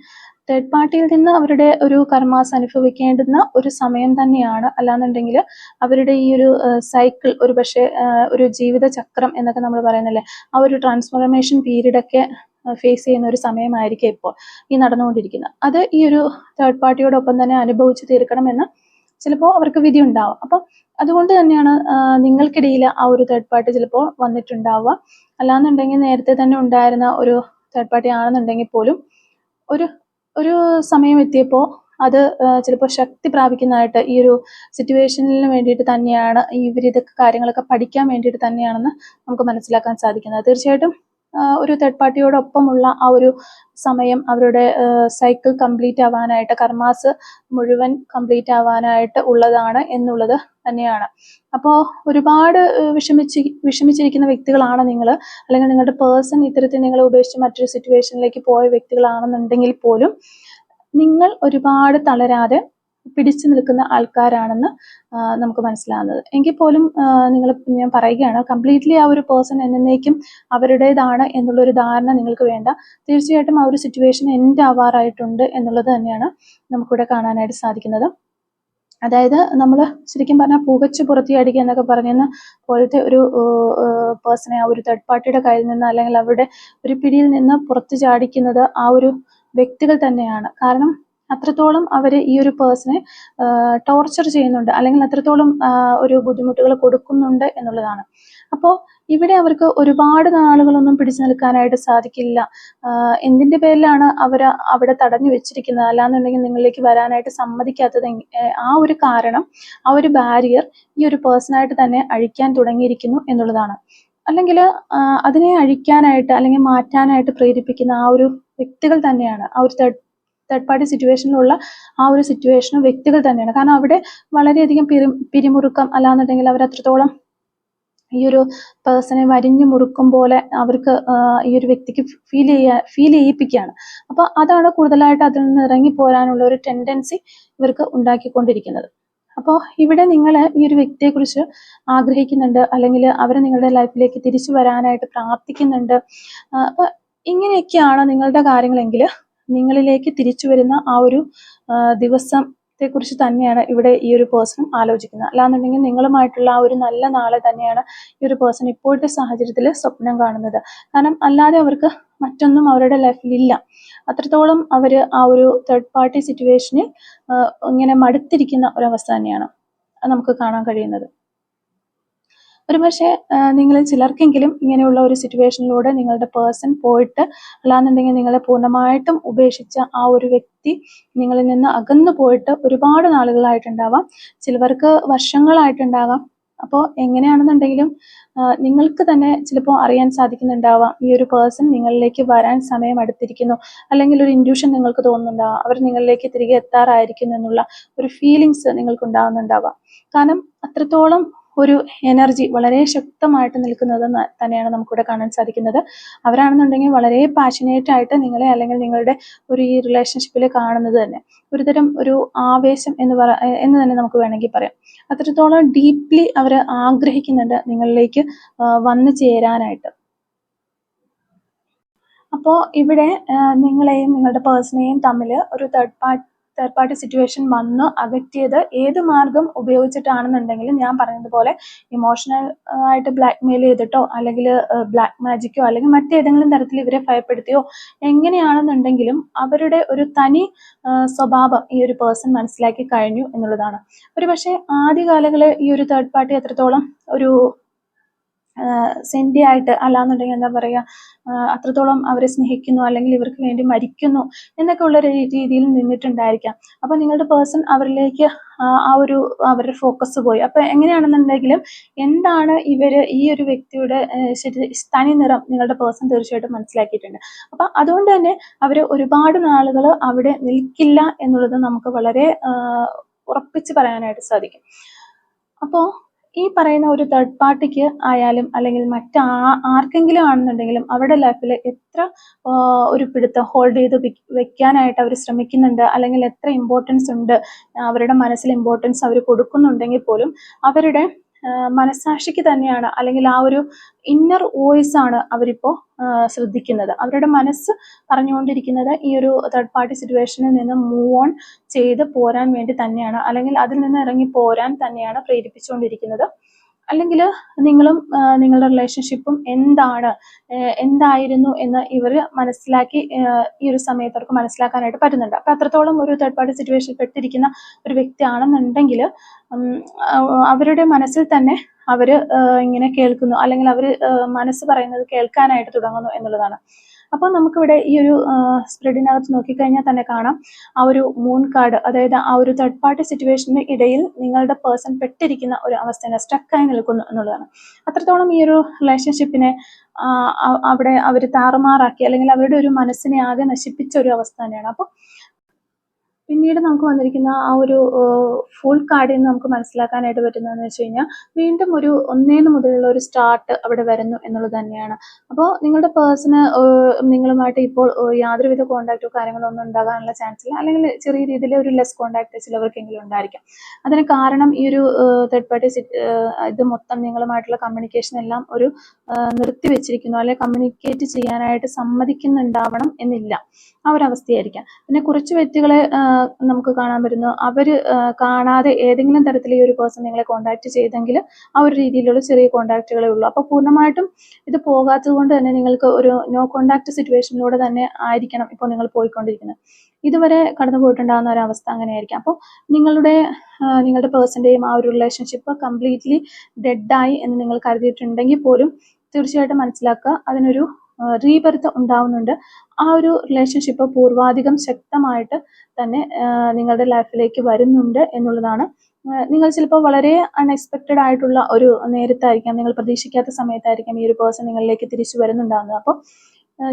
തേർഡ് പാർട്ടിയിൽ നിന്ന് അവരുടെ ഒരു കർമാസ് അനുഭവിക്കേണ്ടുന്ന ഒരു സമയം തന്നെയാണ്. അല്ലാന്നുണ്ടെങ്കിൽ അവരുടെ ഈ ഒരു സൈക്കിൾ ഒരു പക്ഷേ ഒരു ജീവിത ചക്രം എന്നൊക്കെ നമ്മൾ പറയുന്നില്ലേ, ആ ഒരു ട്രാൻസ്ഫോർമേഷൻ പീരീഡൊക്കെ ഫേസ് ചെയ്യുന്ന ഒരു സമയമായിരിക്കും ഇപ്പോൾ ഈ നടന്നുകൊണ്ടിരിക്കുന്നത്. അത് ഈ ഒരു തേർഡ് പാർട്ടിയോടൊപ്പം തന്നെ അനുഭവിച്ച് തീർക്കണമെന്ന് ചിലപ്പോൾ അവർക്ക് വിധി ഉണ്ടാവും. അപ്പം അതുകൊണ്ട് തന്നെയാണ് നിങ്ങൾക്കിടയിൽ ആ ഒരു തേർഡ് പാർട്ടി ചിലപ്പോൾ വന്നിട്ടുണ്ടാവുക. അല്ലാന്നുണ്ടെങ്കിൽ നേരത്തെ തന്നെ ഉണ്ടായിരുന്ന ഒരു തേർഡ് പാർട്ടി ആണെന്നുണ്ടെങ്കിൽ പോലും ഒരു സമയം എത്തിയപ്പോൾ അത് ചിലപ്പോൾ ശക്തി പ്രാപിക്കുന്നതായിട്ട് ഈ ഒരു സിറ്റുവേഷനിന് വേണ്ടിയിട്ട് തന്നെയാണ്, ഇവരിതൊക്കെ കാര്യങ്ങളൊക്കെ പഠിക്കാൻ വേണ്ടിയിട്ട് തന്നെയാണെന്ന് നമുക്ക് മനസ്സിലാക്കാൻ സാധിക്കുന്നത്. തീർച്ചയായിട്ടും ഒരു തേർഡ് പാർട്ടിയോടൊപ്പമുള്ള ആ ഒരു സമയം അവരുടെ സൈക്കിൾ കംപ്ലീറ്റ് ആവാനായിട്ട്, കർമാസ് മുഴുവൻ കംപ്ലീറ്റ് ആവാനായിട്ട് ഉള്ളതാണ് എന്നുള്ളത് തന്നെയാണ്. അപ്പോൾ ഒരുപാട് വിഷമിച്ചിരിക്കുന്ന വ്യക്തികളാണ് നിങ്ങൾ, അല്ലെങ്കിൽ നിങ്ങളുടെ പേഴ്സൺ ഇത്തരത്തിൽ നിങ്ങളെ ഉപേക്ഷിച്ച് മറ്റൊരു സിറ്റുവേഷനിലേക്ക് പോയ വ്യക്തികളാണെന്നുണ്ടെങ്കിൽ പോലും നിങ്ങൾ ഒരുപാട് തളരാതെ പിടിച്ചു നിൽക്കുന്ന ആൾക്കാരാണെന്ന് നമുക്ക് മനസ്സിലാകുന്നത്. എങ്കിൽ പോലും ഞാൻ പറയുകയാണ്, കംപ്ലീറ്റ്ലി ആ ഒരു പേഴ്സൺ എന്നേക്കും അവരുടേതാണ് എന്നുള്ളൊരു ധാരണ നിങ്ങൾക്ക് വേണ്ട. തീർച്ചയായിട്ടും ആ ഒരു സിറ്റുവേഷൻ എൻഡ് ആവാറായിട്ടുണ്ട് എന്നുള്ളത് തന്നെയാണ് നമുക്കിവിടെ കാണാനായിട്ട് സാധിക്കുന്നത്. അതായത് നമ്മൾ ശരിക്കും പറഞ്ഞാൽ പുകച്ച് പുറത്തിയടിക്കുക എന്നൊക്കെ പറയുന്ന പോലത്തെ ഒരു പേഴ്സണെ ആ ഒരു തേർഡ് പാർട്ടിയുടെ കയ്യിൽ നിന്ന് അല്ലെങ്കിൽ അവരുടെ ഒരു പിടിയിൽ നിന്ന് പുറത്തു ചാടിക്കുന്നത് ആ ഒരു വ്യക്തികൾ തന്നെയാണ്. കാരണം അത്രത്തോളം അവർ ഈ ഒരു പേഴ്സണെ ടോർച്ചർ ചെയ്യുന്നുണ്ട്, അല്ലെങ്കിൽ അത്രത്തോളം ഒരു ബുദ്ധിമുട്ടുകൾ കൊടുക്കുന്നുണ്ട് എന്നുള്ളതാണ്. അപ്പോൾ ഇവിടെ അവർക്ക് ഒരുപാട് നാളുകളൊന്നും പിടിച്ചു നിൽക്കാനായിട്ട് സാധിക്കില്ല. എന്തിന്റെ പേരിലാണ് അവർ അവിടെ തടഞ്ഞു വെച്ചിരിക്കുന്നത്, അല്ലാന്നുണ്ടെങ്കിൽ നിങ്ങളിലേക്ക് വരാനായിട്ട് സമ്മതിക്കാത്തത്, ആ ഒരു കാരണം, ആ ഒരു ബാരിയർ ഈ ഒരു പേഴ്സണായിട്ട് തന്നെ അഴിക്കാൻ തുടങ്ങിയിരിക്കുന്നു എന്നുള്ളതാണ്. അല്ലെങ്കിൽ അതിനെ അഴിക്കാനായിട്ട് അല്ലെങ്കിൽ മാറ്റാനായിട്ട് പ്രേരിപ്പിക്കുന്ന ആ ഒരു വ്യക്തികൾ തന്നെയാണ്, ആ ഒരു തേർഡ് പാർട്ടി സിറ്റുവേഷനിലുള്ള ആ ഒരു സിറ്റുവേഷനും വ്യക്തികൾ തന്നെയാണ്. കാരണം അവിടെ വളരെയധികം പിരിമുറുക്കം, അല്ലാന്നുണ്ടെങ്കിൽ അവർ അത്രത്തോളം ഈ ഒരു പേഴ്സണെ വരിഞ്ഞു മുറുക്കും പോലെ അവർക്ക് ഈ ഒരു വ്യക്തിക്ക് ഫീൽ ചെയ്യിപ്പിക്കുകയാണ്. അപ്പോൾ അതാണ് കൂടുതലായിട്ട് അതിൽ നിന്ന് ഇറങ്ങിപ്പോരാനുള്ള ഒരു ടെൻഡൻസി ഇവർക്ക് ഉണ്ടാക്കിക്കൊണ്ടിരിക്കുന്നത്. അപ്പോൾ ഇവിടെ നിങ്ങൾ ഈ ഒരു വ്യക്തിയെക്കുറിച്ച് ആഗ്രഹിക്കുന്നുണ്ട്, അല്ലെങ്കിൽ അവർ നിങ്ങളുടെ ലൈഫിലേക്ക് തിരിച്ചു വരാനായിട്ട് പ്രാർത്ഥിക്കുന്നുണ്ട്. അപ്പോൾ ഇങ്ങനെയൊക്കെയാണ് നിങ്ങളുടെ കാര്യങ്ങളെങ്കിൽ നിങ്ങളിലേക്ക് തിരിച്ചു വരുന്ന ആ ഒരു ദിവസത്തെക്കുറിച്ച് തന്നെയാണ് ഇവിടെ ഈ ഒരു പേഴ്സൺ ആലോചിക്കുന്നത്. അല്ലാന്നുണ്ടെങ്കിൽ നിങ്ങളുമായിട്ടുള്ള ആ ഒരു നല്ല നാളെ തന്നെയാണ് ഈ ഒരു പേഴ്സൺ ഇപ്പോഴത്തെ സാഹചര്യത്തിൽ സ്വപ്നം കാണുന്നത്. കാരണം അല്ലാതെ അവർക്ക് മറ്റൊന്നും അവരുടെ ലൈഫിലില്ല. അത്രത്തോളം അവർ ആ ഒരു തേർഡ് പാർട്ടി സിറ്റുവേഷനിൽ ഇങ്ങനെ മടുത്തിരിക്കുന്ന ഒരവസ്ഥ തന്നെയാണ് നമുക്ക് കാണാൻ കഴിയുന്നത്. ഒരുപക്ഷെ നിങ്ങളിൽ ചിലർക്കെങ്കിലും ഇങ്ങനെയുള്ള ഒരു സിറ്റുവേഷനിലൂടെ നിങ്ങളുടെ പേഴ്സൺ പോയിട്ട്, അല്ലാന്നുണ്ടെങ്കിൽ നിങ്ങളെ പൂർണ്ണമായിട്ടും ഉപേക്ഷിച്ച ആ ഒരു വ്യക്തി നിങ്ങളിൽ നിന്ന് അകന്നു പോയിട്ട് ഒരുപാട് നാളുകളായിട്ടുണ്ടാവാം, ചിലവർക്ക് വർഷങ്ങളായിട്ടുണ്ടാകാം. അപ്പോൾ എങ്ങനെയാണെന്നുണ്ടെങ്കിലും നിങ്ങൾക്ക് തന്നെ ചിലപ്പോൾ അറിയാൻ സാധിക്കുന്നുണ്ടാവാം ഈ ഒരു പേഴ്സൺ നിങ്ങളിലേക്ക് വരാൻ സമയം അടുത്തിരിക്കുന്നു, അല്ലെങ്കിൽ ഒരു ഇൻഡ്യൂഷൻ നിങ്ങൾക്ക് തോന്നുന്നുണ്ടാവാം അവർ നിങ്ങളിലേക്ക് തിരികെ എത്താറായിരിക്കുന്നു എന്നുള്ള ഒരു ഫീലിങ്സ് നിങ്ങൾക്ക് ഉണ്ടാകുന്നുണ്ടാവാം. കാരണം അത്രത്തോളം ഒരു എനർജി വളരെ ശക്തമായിട്ട് നിൽക്കുന്നത് തന്നെയാണ് നമുക്കിവിടെ കാണാൻ സാധിക്കുന്നത്. അവരാണെന്നുണ്ടെങ്കിൽ വളരെ പാഷനേറ്റ് ആയിട്ട് നിങ്ങളെ അല്ലെങ്കിൽ നിങ്ങളുടെ ഒരു ഈ റിലേഷൻഷിപ്പിൽ കാണുന്നത് തന്നെ ഒരുതരം ഒരു ആവേശം എന്ന് തന്നെ നമുക്ക് വേണമെങ്കിൽ പറയാം. അത്രത്തോളം ഡീപ്ലി അവർ ആഗ്രഹിക്കുന്നുണ്ട് നിങ്ങളിലേക്ക് വന്നു ചേരാനായിട്ട്. അപ്പോൾ ഇവിടെ നിങ്ങളെയും നിങ്ങളുടെ പേഴ്സണെയും തമ്മിൽ ഒരു തേർഡ് പാർട്ടി സിറ്റുവേഷൻ വന്ന് അകറ്റിയത് ഏത് മാർഗം ഉപയോഗിച്ചിട്ടാണെന്നുണ്ടെങ്കിലും ഞാൻ പറഞ്ഞതുപോലെ ഇമോഷണൽ ആയിട്ട് ബ്ലാക്ക്മെയിൽ ചെയ്തിട്ടോ, അല്ലെങ്കിൽ ബ്ലാക്ക് മാജിക്കോ, അല്ലെങ്കിൽ മറ്റേതെങ്കിലും തരത്തിൽ ഇവരെ ഭയപ്പെടുത്തിയോ, എങ്ങനെയാണെന്നുണ്ടെങ്കിലും അവരുടെ ഒരു തനി സ്വഭാവം ഈ ഒരു പേഴ്സൺ മനസ്സിലാക്കി കഴിഞ്ഞു എന്നുള്ളതാണ്. ഒരു പക്ഷേ ആദ്യകാലങ്ങളിൽ ഈ ഒരു തേർഡ് പാർട്ടി എത്രത്തോളം ഒരു സെൻറ്റി ആയിട്ട്, അല്ലാന്നുണ്ടെങ്കിൽ എന്താ പറയുക, അത്രത്തോളം അവരെ സ്നേഹിക്കുന്നു അല്ലെങ്കിൽ ഇവർക്ക് വേണ്ടി മരിക്കുന്നു എന്നൊക്കെ ഉള്ള രീതിയിൽ നിന്നിട്ടുണ്ടായിരിക്കാം. അപ്പോൾ നിങ്ങളുടെ പേഴ്സൺ അവരിലേക്ക് അവരുടെ ഫോക്കസ് പോയി. അപ്പോൾ എങ്ങനെയാണെന്നുണ്ടെങ്കിലും എന്താണ് ഈ ഒരു വ്യക്തിയുടെ തനി നിറം നിങ്ങളുടെ പേഴ്സൺ തീർച്ചയായിട്ടും മനസ്സിലാക്കിയിട്ടുണ്ട്. അപ്പം അതുകൊണ്ട് തന്നെ അവർ ഒരുപാട് നാളുകൾ അവിടെ നിൽക്കില്ല എന്നുള്ളത് നമുക്ക് വളരെ ഉറപ്പിച്ച് പറയാനായിട്ട് സാധിക്കും. അപ്പോൾ ഈ പറയുന്ന ഒരു തേർഡ് പാർട്ടിക്ക് ആയാലും അല്ലെങ്കിൽ ആർക്കെങ്കിലും ആണെന്നുണ്ടെങ്കിലും അവരുടെ ലൈഫിൽ എത്ര ഒരു പിടുത്തം ഹോൾഡ് ചെയ്ത് വെക്കാനായിട്ട് അവർ ശ്രമിക്കുന്നുണ്ട്, അല്ലെങ്കിൽ എത്ര ഇമ്പോർട്ടൻസ് ഉണ്ട് അവരുടെ മനസ്സിൽ ഇമ്പോർട്ടൻസ് അവർ കൊടുക്കുന്നുണ്ടെങ്കിൽ പോലും അവരുടെ മനസ്സാക്ഷിക്ക് തന്നെയാണ്, അല്ലെങ്കിൽ ആ ഒരു ഇന്നർ വോയിസ് ആണ് അവരിപ്പോൾ ശ്രദ്ധിക്കുന്നത്. അവരുടെ മനസ്സ് പറഞ്ഞുകൊണ്ടിരിക്കുന്നത് ഈ ഒരു തേർഡ് പാർട്ടി സിറ്റുവേഷനിൽ നിന്ന് മൂവ് ഓൺ ചെയ്ത് പോരാൻ വേണ്ടി തന്നെയാണ്, അല്ലെങ്കിൽ അതിൽ നിന്ന് ഇറങ്ങി പോരാൻ തന്നെയാണ് പ്രേരിപ്പിച്ചുകൊണ്ടിരിക്കുന്നത്. അല്ലെങ്കിൽ നിങ്ങളും നിങ്ങളുടെ റിലേഷൻഷിപ്പും എന്തായിരുന്നു എന്ന് ഇവർ മനസ്സിലാക്കി ഈ ഒരു സമയത്ത് അവർക്ക് മനസ്സിലാക്കാനായിട്ട് പറ്റുന്നുണ്ട്. അപ്പം അത്രത്തോളം ഒരു തേർഡ് പാർട്ടി സിറ്റുവേഷനിൽ പെട്ടിരിക്കുന്ന ഒരു വ്യക്തിയാണെന്നുണ്ടെങ്കിൽ അവരുടെ മനസ്സിൽ തന്നെ അവർ ഇങ്ങനെ കേൾക്കുന്നു, അല്ലെങ്കിൽ അവർ മനസ്സ് പറയുന്നത് കേൾക്കാനായിട്ട് തുടങ്ങുന്നു എന്നുള്ളതാണ്. അപ്പോൾ നമുക്കിവിടെ ഈ ഒരു സ്പ്രെഡിനകത്ത് നോക്കിക്കഴിഞ്ഞാൽ തന്നെ കാണാം ആ ഒരു മൂൺ കാർഡ്, അതായത് ആ ഒരു തേർഡ് പാർട്ടി സിറ്റുവേഷന് ഇടയിൽ നിങ്ങളുടെ പേഴ്സൺ പെട്ടിരിക്കുന്ന ഒരു അവസ്ഥയാണ്, സ്റ്റക്കായി നിൽക്കുന്നു എന്നുള്ളതാണ്. അത്രത്തോളം ഈ ഒരു റിലേഷൻഷിപ്പിനെ അവിടെ അവർ താറുമാറാക്കി, അല്ലെങ്കിൽ അവരുടെ ഒരു മനസ്സിനെ ആകെ നശിപ്പിച്ച ഒരു അവസ്ഥ തന്നെയാണ്. അപ്പോൾ പിന്നീട് നമുക്ക് വന്നിരിക്കുന്ന ആ ഒരു ഫുൾ കാർഡിൽ നിന്ന് നമുക്ക് മനസ്സിലാക്കാനായിട്ട് പറ്റുന്നതെന്ന് വെച്ച് കഴിഞ്ഞാൽ വീണ്ടും ഒരു ഒന്നേന്ന് മുതലുള്ള ഒരു സ്റ്റാർട്ട് അവിടെ വരുന്നു എന്നുള്ളത് തന്നെയാണ്. അപ്പോൾ നിങ്ങളുടെ പേഴ്സണ് നിങ്ങളുമായിട്ട് ഇപ്പോൾ യാതൊരുവിധ കോണ്ടാക്റ്റോ കാര്യങ്ങളോ ഒന്നും ഉണ്ടാകാനുള്ള ചാൻസ് ഇല്ല, അല്ലെങ്കിൽ ചെറിയ രീതിയിൽ ഒരു ലെസ് കോണ്ടാക്ട് ചിലവർക്കെങ്കിലും ഉണ്ടായിരിക്കാം. അതിന് കാരണം ഈ ഒരു തേർഡ് പാർട്ടി ഇത് മൊത്തം നിങ്ങളുമായിട്ടുള്ള കമ്മ്യൂണിക്കേഷൻ എല്ലാം ഒരു നിർത്തി വെച്ചിരിക്കുന്നു, അല്ലെങ്കിൽ കമ്മ്യൂണിക്കേറ്റ് ചെയ്യാനായിട്ട് സമ്മതിക്കുന്നുണ്ടാവണം എന്നില്ല, ആ ഒരു അവസ്ഥയായിരിക്കാം. പിന്നെ കുറച്ച് വ്യക്തികളെ നമുക്ക് കാണാൻ പറ്റുന്നു, അവർ കാണാതെ ഏതെങ്കിലും തരത്തിൽ ഈ ഒരു പേഴ്സൺ നിങ്ങളെ കോൺടാക്ട് ചെയ്തെങ്കിൽ ആ ഒരു രീതിയിലുള്ള ചെറിയ കോൺടാക്റ്റുകളേ ഉള്ളൂ. അപ്പോൾ പൂർണ്ണമായിട്ടും ഇത് പോകാത്തത് കൊണ്ട് തന്നെ നിങ്ങൾക്ക് ഒരു നോ കോൺടാക്ട് സിറ്റുവേഷനിലൂടെ തന്നെ ആയിരിക്കണം ഇപ്പോൾ നിങ്ങൾ പോയിക്കൊണ്ടിരിക്കുന്നത്. ഇതുവരെ കടന്നു പോയിട്ടുണ്ടാകുന്ന ഒരു അവസ്ഥ അങ്ങനെയായിരിക്കാം. അപ്പോൾ നിങ്ങളുടെ പേഴ്സൻ്റെയും ആ ഒരു റിലേഷൻഷിപ്പ് കംപ്ലീറ്റ്ലി ഡെഡായി എന്ന് നിങ്ങൾ കരുതിയിട്ടുണ്ടെങ്കിൽ പോലും തീർച്ചയായിട്ടും മനസ്സിലാക്കുക, അതിനൊരു റീബർത്ത് ഉണ്ടാവുന്നുണ്ട്. ആ ഒരു റിലേഷൻഷിപ്പ് പൂർവാധികം ശക്തമായിട്ട് തന്നെ നിങ്ങളുടെ ലൈഫിലേക്ക് വരുന്നുണ്ട് എന്നുള്ളതാണ്. നിങ്ങൾ ചിലപ്പോൾ വളരെ അൺഎക്സ്പെക്റ്റഡ് ആയിട്ടുള്ള ഒരു നേരത്തായിരിക്കാം, നിങ്ങൾ പ്രതീക്ഷിക്കാത്ത സമയത്തായിരിക്കാം ഈ ഒരു പേഴ്സൺ നിങ്ങളിലേക്ക് തിരിച്ചു വരുന്നുണ്ടാകുന്നത്. അപ്പോൾ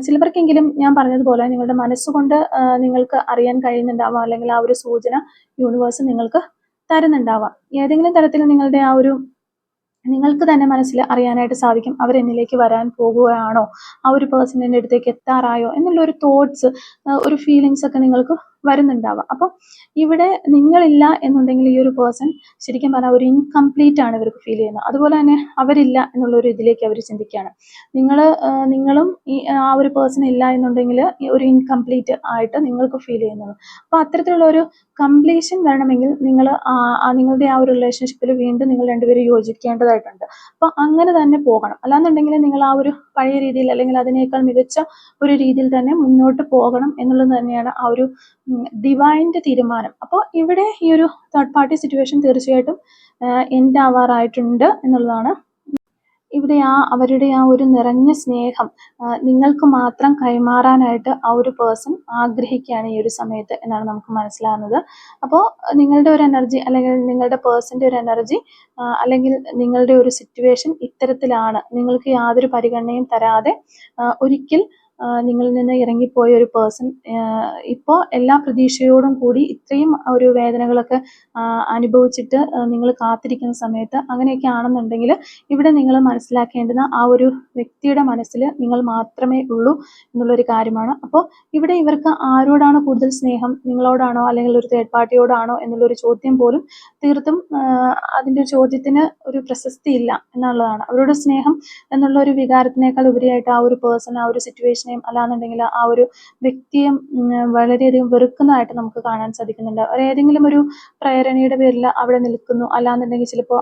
ചിലവർക്കെങ്കിലും ഞാൻ പറഞ്ഞതുപോലെ നിങ്ങളുടെ മനസ്സുകൊണ്ട് നിങ്ങൾക്ക് അറിയാൻ കഴിയുന്നുണ്ടാവാം, അല്ലെങ്കിൽ ആ ഒരു സൂചന യൂണിവേഴ്സ് നിങ്ങൾക്ക് തരുന്നുണ്ടാവാം. ഏതെങ്കിലും തരത്തിൽ നിങ്ങളുടെ ആ ഒരു നിങ്ങൾക്ക് തന്നെ മനസ്സിൽ അറിയാനായിട്ട് സാധിക്കും, അവരെന്നിലേക്ക് വരാൻ പോകുകയാണോ, ആ ഒരു പേഴ്സൺ എൻ്റെ അടുത്തേക്ക് എത്താറായോ എന്നുള്ള ഒരു തോട്ട്സ്, ഒരു ഫീലിങ്സ് ഒക്കെ നിങ്ങൾക്ക് വരുന്നുണ്ടാവാം. അപ്പോൾ ഇവിടെ നിങ്ങളില്ല എന്നുണ്ടെങ്കിൽ ഈ ഒരു പേഴ്സൺ ശരിക്കും പറഞ്ഞാൽ ഒരു ഇൻകംപ്ലീറ്റ് ആണ് ഇവർക്ക് ഫീൽ ചെയ്യുന്നത്. അതുപോലെ തന്നെ അവരില്ല എന്നുള്ള ഒരു ഇതിലേക്ക് അവർ ചിന്തിക്കുകയാണ്. നിങ്ങളും ഈ ആ ഒരു പേഴ്സൺ ഇല്ല എന്നുണ്ടെങ്കിൽ ഒരു ഇൻകംപ്ലീറ്റ് ആയിട്ട് നിങ്ങൾക്ക് ഫീൽ ചെയ്യുന്നത്. അപ്പോൾ അത്തരത്തിലുള്ള ഒരു കംപ്ലീഷൻ വരണമെങ്കിൽ നിങ്ങളുടെ ആ ഒരു റിലേഷൻഷിപ്പിൽ വീണ്ടും നിങ്ങൾ രണ്ടുപേരും യോജിക്കേണ്ടതായിട്ടുണ്ട്. അപ്പോൾ അങ്ങനെ തന്നെ പോകണം. അല്ലാന്നുണ്ടെങ്കിൽ നിങ്ങൾ ആ ഒരു പഴയ രീതിയിൽ അല്ലെങ്കിൽ അതിനേക്കാൾ മികച്ച ഒരു രീതിയിൽ തന്നെ മുന്നോട്ട് പോകണം എന്നുള്ളത് തന്നെയാണ് ആ ഒരു ഡിവൈൻ്റെ തീരുമാനം. അപ്പോൾ ഇവിടെ ഈ ഒരു തേർഡ് പാർട്ടി സിറ്റുവേഷൻ തീർച്ചയായിട്ടും എൻഡ് ആവാറായിട്ടുണ്ട് എന്നുള്ളതാണ്. ഇവിടെ അവരുടെ ആ ഒരു നിറഞ്ഞ സ്നേഹം നിങ്ങൾക്ക് മാത്രം കൈമാറാനായിട്ട് ആ ഒരു പേഴ്സൺ ആഗ്രഹിക്കുകയാണ് ഈ ഒരു സമയത്ത് എന്നാണ് നമുക്ക് മനസ്സിലാകുന്നത്. അപ്പോൾ നിങ്ങളുടെ ഒരു എനർജി, അല്ലെങ്കിൽ നിങ്ങളുടെ പേഴ്സൻ്റെ ഒരു എനർജി, അല്ലെങ്കിൽ നിങ്ങളുടെ ഒരു സിറ്റുവേഷൻ ഇത്തരത്തിലാണ്. നിങ്ങൾക്ക് യാതൊരു പരിഗണനയും തരാതെ ഒരിക്കൽ നിങ്ങളിൽ നിന്ന് ഇറങ്ങിപ്പോയ ഒരു പേഴ്സൺ ഇപ്പോൾ എല്ലാ പ്രതീക്ഷയോടും കൂടി ഇത്രയും ഒരു വേദനകളൊക്കെ അനുഭവിച്ചിട്ട് നിങ്ങൾ കാത്തിരിക്കുന്ന സമയത്ത് അങ്ങനെയൊക്കെ ആണെന്നുണ്ടെങ്കിൽ ഇവിടെ നിങ്ങൾ മനസ്സിലാക്കേണ്ടുന്ന ആ ഒരു വ്യക്തിയുടെ മനസ്സിൽ നിങ്ങൾ മാത്രമേ ഉള്ളൂ എന്നുള്ളൊരു കാര്യമാണ്. അപ്പോൾ ഇവിടെ ഇവർക്ക് ആരോടാണ് കൂടുതൽ സ്നേഹം, നിങ്ങളോടാണോ അല്ലെങ്കിൽ ഒരു തേർഡ് പാർട്ടിയോടാണോ എന്നുള്ളൊരു ചോദ്യം പോലും തീർത്തും അതിൻ്റെ ചോദ്യത്തിന് ഒരു പ്രസക്തി ഇല്ല എന്നുള്ളതാണ്. അവരുടെ സ്നേഹം എന്നുള്ള ഒരു വികാരത്തിനേക്കാൾ ഉപരിയായിട്ട് ആ ഒരു പേഴ്സൺ, ആ ഒരു സിറ്റുവേഷനെയും അല്ലാന്നുണ്ടെങ്കിൽ ആ ഒരു വ്യക്തിയും വളരെയധികം വെറുക്കുന്നതായിട്ട് നമുക്ക് കാണാൻ സാധിക്കുന്നുണ്ട്. ഏതെങ്കിലും ഒരു പ്രേരണയുടെ പേരിൽ അവിടെ നിൽക്കുന്നു, അല്ലാന്നുണ്ടെങ്കിൽ ചിലപ്പോൾ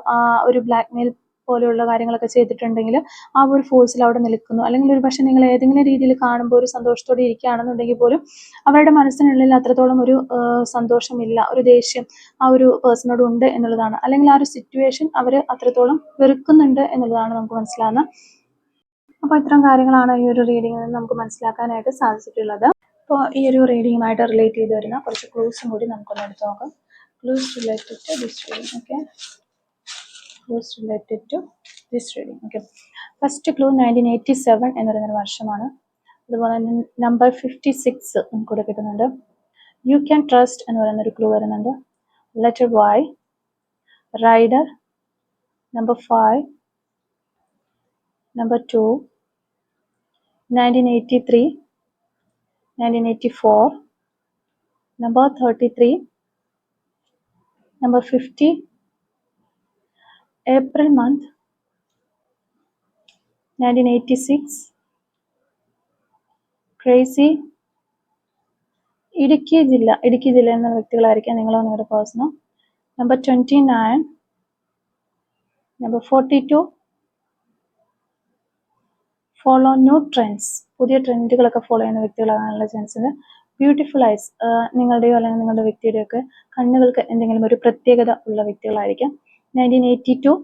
ഒരു ബ്ലാക്ക് മെയിൽ പോലെയുള്ള കാര്യങ്ങളൊക്കെ ചെയ്തിട്ടുണ്ടെങ്കിൽ ആ ഒരു ഫോഴ്സിൽ അവിടെ നിൽക്കുന്നു, അല്ലെങ്കിൽ ഒരു പക്ഷേ നിങ്ങൾ ഏതെങ്കിലും രീതിയിൽ കാണുമ്പോൾ ഒരു സന്തോഷത്തോടെ ഇരിക്കുകയാണെന്നുണ്ടെങ്കിൽ പോലും അവരുടെ മനസ്സിനുള്ളിൽ അത്രത്തോളം ഒരു സന്തോഷമില്ല, ഒരു ദേഷ്യം ആ ഒരു പേഴ്സണോട് ഉണ്ട് എന്നുള്ളതാണ്. അല്ലെങ്കിൽ ആ ഒരു സിറ്റുവേഷൻ അവർ അത്രത്തോളം വെറുക്കുന്നുണ്ട് എന്നുള്ളതാണ് നമുക്ക് മനസ്സിലാകുന്നത്. അപ്പോൾ ഇത്തരം കാര്യങ്ങളാണ് ഈ ഒരു റീഡിങ്ങിൽ നിന്ന് നമുക്ക് മനസ്സിലാക്കാനായിട്ട് സാധിച്ചിട്ടുള്ളത്. അപ്പോൾ ഈ ഒരു റീഡിങ്ങുമായിട്ട് റിലേറ്റ് ചെയ്ത് വരുന്ന കുറച്ച് ക്ലൂസും കൂടി നമുക്കൊന്ന് എടുത്ത് നോക്കാം. Clues related to this reading. Okay, clues related to this reading. Okay, first clue 1987 എന്ന് പറയുന്നൊരു വർഷമാണ്. അതുപോലെ തന്നെ നമ്പർ 56 നമുക്കിവിടെ കിട്ടുന്നുണ്ട്. യു ക്യാൻ ട്രസ്റ്റ് എന്ന് പറയുന്നൊരു ക്ലൂ വരുന്നുണ്ട്. Letter Y, rider, number 5, number 2, 1983, 1984, number 33, number 50, April month, 1986, crazy, Idukki ജില്ല എന്ന വ്യക്തികളായിരിക്കാം നിങ്ങളോ നിങ്ങളുടെ പേഴ്സണോ. Number 29, number 42, follow new trends, പുതിയ ട്രെൻഡുകളൊക്കെ ഫോളോ ചെയ്യുന്ന വ്യക്തികളാകാനുള്ള ചാൻസ് ഉണ്ട്. ബ്യൂട്ടിഫുൾ ഐസ്, നിങ്ങളുടെയോ അല്ലെങ്കിൽ നിങ്ങളുടെ വ്യക്തിയുടെയൊക്കെ കണ്ണുകൾക്ക് എന്തെങ്കിലും ഒരു പ്രത്യേകത ഉള്ള വ്യക്തികളായിരിക്കാം. 1982,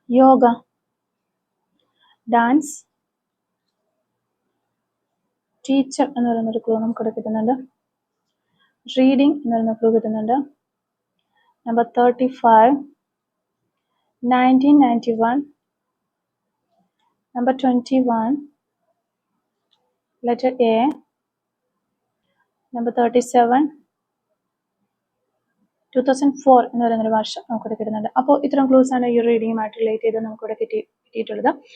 യോഗ, ഡാൻസ്, ടീച്ചർ എന്ന് പറയുന്നൊരു ക്ലൂ നമുക്കിവിടെ കിട്ടുന്നുണ്ട്. റീഡിങ് എന്ന് പറയുന്ന ക്ലൂ കിട്ടുന്നുണ്ട്. Number 35, 1991, number 21, letter A, number 37, 2004 എന്ന് പറയുന്ന ഒരു വർഷം നമുക്കിവിടെ കിട്ടുന്നുണ്ട്. അപ്പോൾ ഇത്തരം ക്ലൂസ് ആണ് ഈ റീഡിങ്ങുമായിട്ട് റിലേറ്റ് ചെയ്ത് നമുക്കിവിടെ കിട്ടിയിട്ടുള്ളത്.